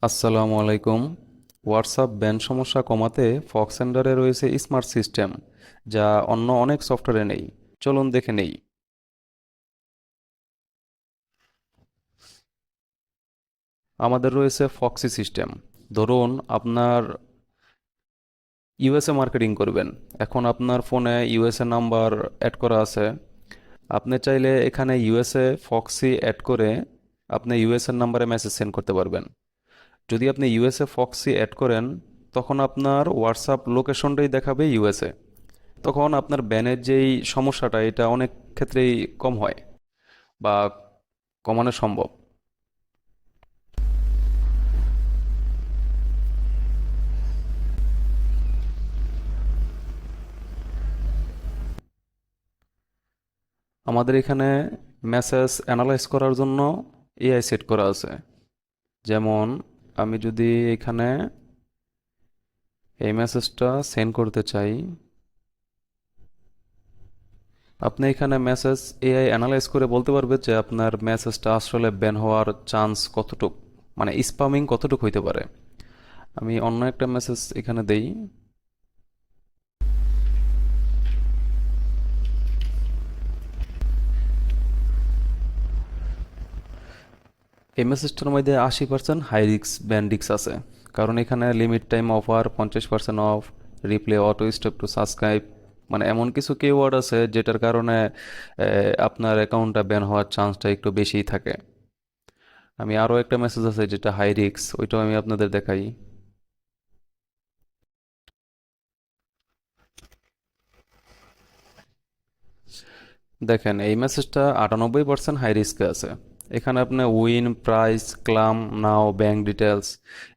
আসসালামু আলাইকুম। WhatsApp ban সমস্যা কমাতে ফক্সেন্ডারে রয়েছে স্মার্ট সিস্টেম, যা অন্য অনেক সফটওয়্যারে নেই। চলুন দেখে নেই। আমাদের রয়েছে ফক্সি সিস্টেম। ধরুন আপনার ইউএসএ মার্কেটিং করবেন। এখন আপনার ফোনে ইউএসএ নাম্বার অ্যাড করা আছে। আপনি চাইলে এখানে ইউএসএ ফক্সি অ্যাড করে আপনি ইউএসএর নাম্বারে মেসেজ সেন্ড করতে পারবেন। যদি আপনি ইউএসএ ফক্সি অ্যাড করেন, তখন আপনার হোয়াটসঅ্যাপ লোকেশনটাই দেখাবে ইউএসএ। তখন আপনার ব্যানের যেই সমস্যাটা, এটা অনেক ক্ষেত্রেই কম হয় বা কমানো সম্ভব। আমাদের এখানে মেসেজ অ্যানালাইজ করার জন্য এআই সেট করা আছে। যেমন আমি যদি এখানে এই মেসেজটা সেন্ড করতে চাই, আপনি এখানে মেসেজ এআই অ্যানালাইজ করে বলতে পারবে যে আপনার মেসেজটা আসলে ব্যান হওয়ার চান্স কতটুক, মানে স্পামিং কতটুক হইতে পারে। আমি অন্য একটা মেসেজ এখানে দেই। এই মেসেজটার মধ্যে 80% হাই রিস্ক ব্যান্ডিক্স আছে, কারণ এখানে limit time offer, 50% off, replay, auto stop to subscribe, মানে এমন কিছু কিওয়ার্ড আছে যেটার কারণে আপনার অ্যাকাউন্টটা ব্যান হওয়ার চান্সটা একটু বেশিই থাকে। আমি আরও একটা মেসেজ আছে যেটা হাই রিস্ক, ওইটাও আমি আপনাদের দেখাই। দেখেন এই মেসেজটা 98% হাই রিস্কে আছে। এখানে আপনি উইন, প্রাইস, ক্লাম, নাও, ব্যাংক ডিটেলস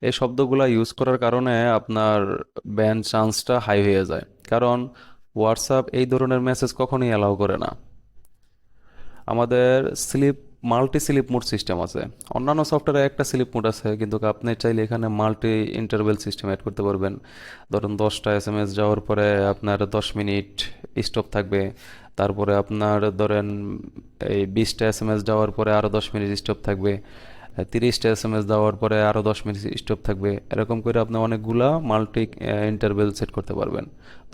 এই শব্দগুলো ইউজ করার কারণে আপনার ব্যান চান্সটা হাই হয়ে যায়, কারণ হোয়াটসঅ্যাপ এই ধরনের মেসেজ কখনোই অ্যালাউ করে না। আমাদের sleep multi sleep mode system আছে। অন্যান্য সফটওয়্যারে একটা স্লিপ মোড আছে, কিন্তু আপনি চাইলে এখানে মাল্টি ইন্টারভেল সিস্টেম অ্যাড করতে পারবেন। ধরুন 10টা এসএমএস যাওয়ার পরে আপনার 10 মিনিট স্টপ থাকবে। তারপরে আপনার ধরেন এই 20টা এসএমএস যাওয়ার পরে আরও 10 মিনিট স্টপ থাকবে। 30টা এসএমএস দেওয়ার পরে আরও 10 মিনিট স্টপ থাকবে। এরকম করে আপনি অনেকগুলা মাল্টি ইন্টারভেল সেট করতে পারবেন।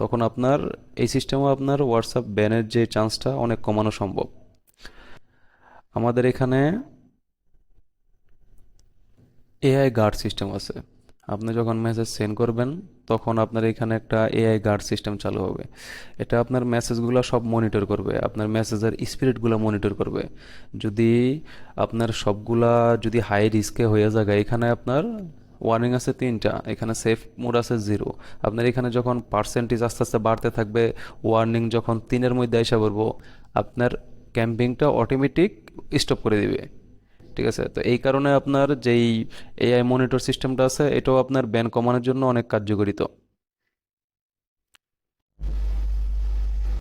তখন আপনার এই সিস্টেমও আপনার হোয়াটসঅ্যাপ ব্যানের যে চান্সটা অনেক কমানো সম্ভব। আমাদের এখানে এআই গার্ড সিস্টেম আছে। আপনি যখন মেসেজ সেন্ড করবেন, তখন আপনার এখানে একটা এআই গার্ড সিস্টেম চালু হবে। এটা আপনার মেসেজগুলো সব মনিটর করবে, আপনার মেসেজের স্পিরিটগুলো মনিটর করবে। যদি আপনার সবগুলা যদি হাই রিস্কে হয়ে যায়, এখানে আপনার ওয়ার্নিং আছে 3টা, এখানে সেফ মোড আছে 0। আপনার এখানে যখন পার্সেন্টেজ আস্তে আস্তে বাড়তে থাকবে, ওয়ার্নিং যখন 3-এর মধ্যে এসে পড়বো, আপনার ক্যাম্পিংটা অটোমেটিক স্টপ করে দিবে। ঠিক আছে, তো এই কারণে আপনার যেই এআই মনিটর সিস্টেমটা আছে, এটাও আপনার ব্যান কমানোর জন্য অনেক কার্যকরিত।